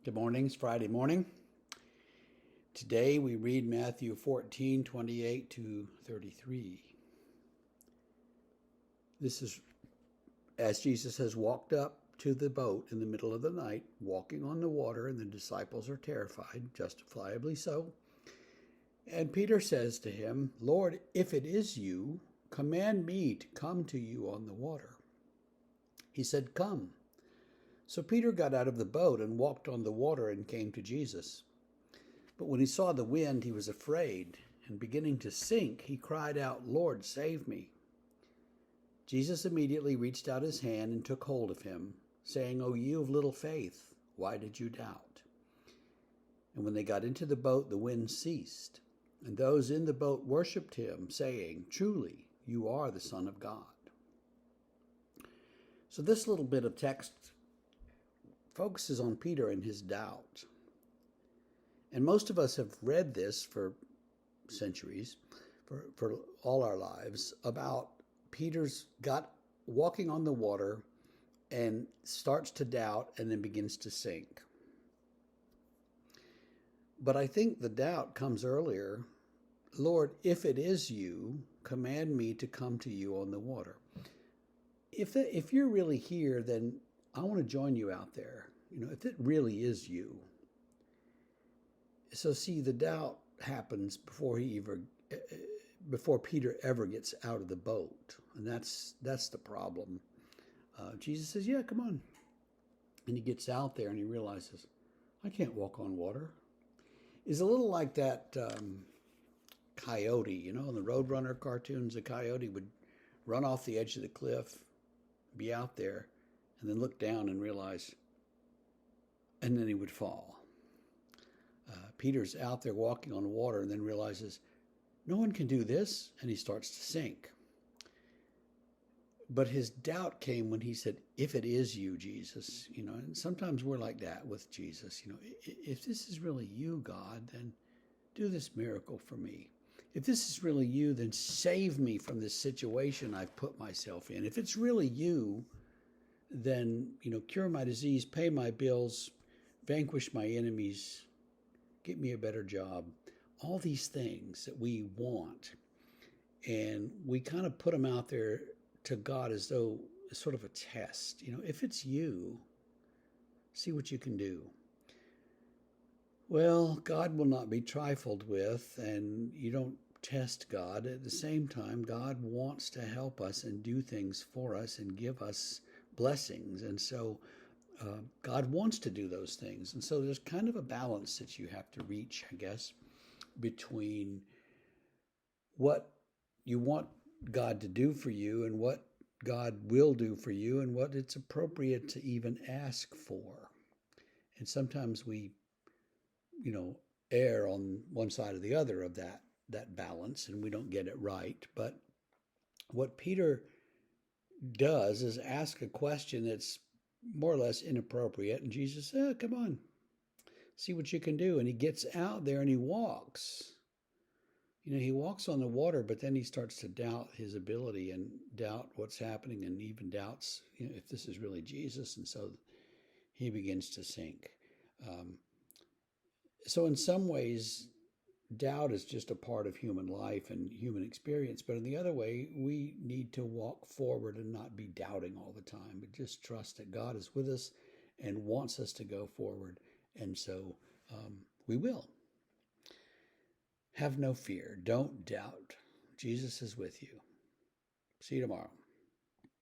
Good morning. It's Friday morning. Today we read Matthew 14:28 to 33. This is as Jesus has walked up to the boat in the middle of the night, walking on the water, and the disciples are terrified, justifiably so. And Peter says to him, "Lord, if it is you, command me to come to you on the water." He said, "Come." So Peter got out of the boat and walked on the water and came to Jesus. But when he saw the wind, he was afraid, and beginning to sink, he cried out, "Lord, save me." Jesus immediately reached out his hand and took hold of him, saying, "O you of little faith, why did you doubt?" And when they got into the boat, the wind ceased, and those in the boat worshipped him, saying, "Truly, you are the Son of God." So this little bit of text focuses on Peter and his doubt. And most of us have read this for centuries, for all our lives, about Peter's got walking on the water and starts to doubt and then begins to sink. But I think the doubt comes earlier. "Lord, if it is you, command me to come to you on the water." If you're really here, then I want to join you out there. If it really is you. So see, the doubt happens before Peter ever gets out of the boat, and that's the problem. Jesus says, "Yeah, come on," and he gets out there and he realizes, "I can't walk on water." It's a little like that coyote, in the Roadrunner cartoons. The coyote would run off the edge of the cliff, be out there, and then look down and realize, and then he would fall. Peter's out there walking on water and then realizes, no one can do this, and he starts to sink. But his doubt came when he said, "If it is you, Jesus," and sometimes we're like that with Jesus. If this is really you, God, then do this miracle for me. If this is really you, then save me from this situation I've put myself in. If it's really you, then, cure my disease, pay my bills, vanquish my enemies, get me a better job. All these things that we want. And we kind of put them out there to God as though it's sort of a test. If it's you, see what you can do. Well, God will not be trifled with, and you don't test God. At the same time, God wants to help us and do things for us and give us blessings. And so God wants to do those things. And so there's kind of a balance that you have to reach, I guess, between what you want God to do for you and what God will do for you and what it's appropriate to even ask for. And sometimes we, err on one side or the other of that balance, and we don't get it right. But what Peter does is ask a question that's more or less inappropriate, and Jesus said, "Come on, see what you can do." And he gets out there and he walks. He walks on the water, but then he starts to doubt his ability and doubt what's happening, and even doubts if this is really Jesus. And so he begins to sink. So in some ways, doubt is just a part of human life and human experience. But in the other way, we need to walk forward and not be doubting all the time, but just trust that God is with us and wants us to go forward. And so we will. Have no fear. Don't doubt. Jesus is with you. See you tomorrow.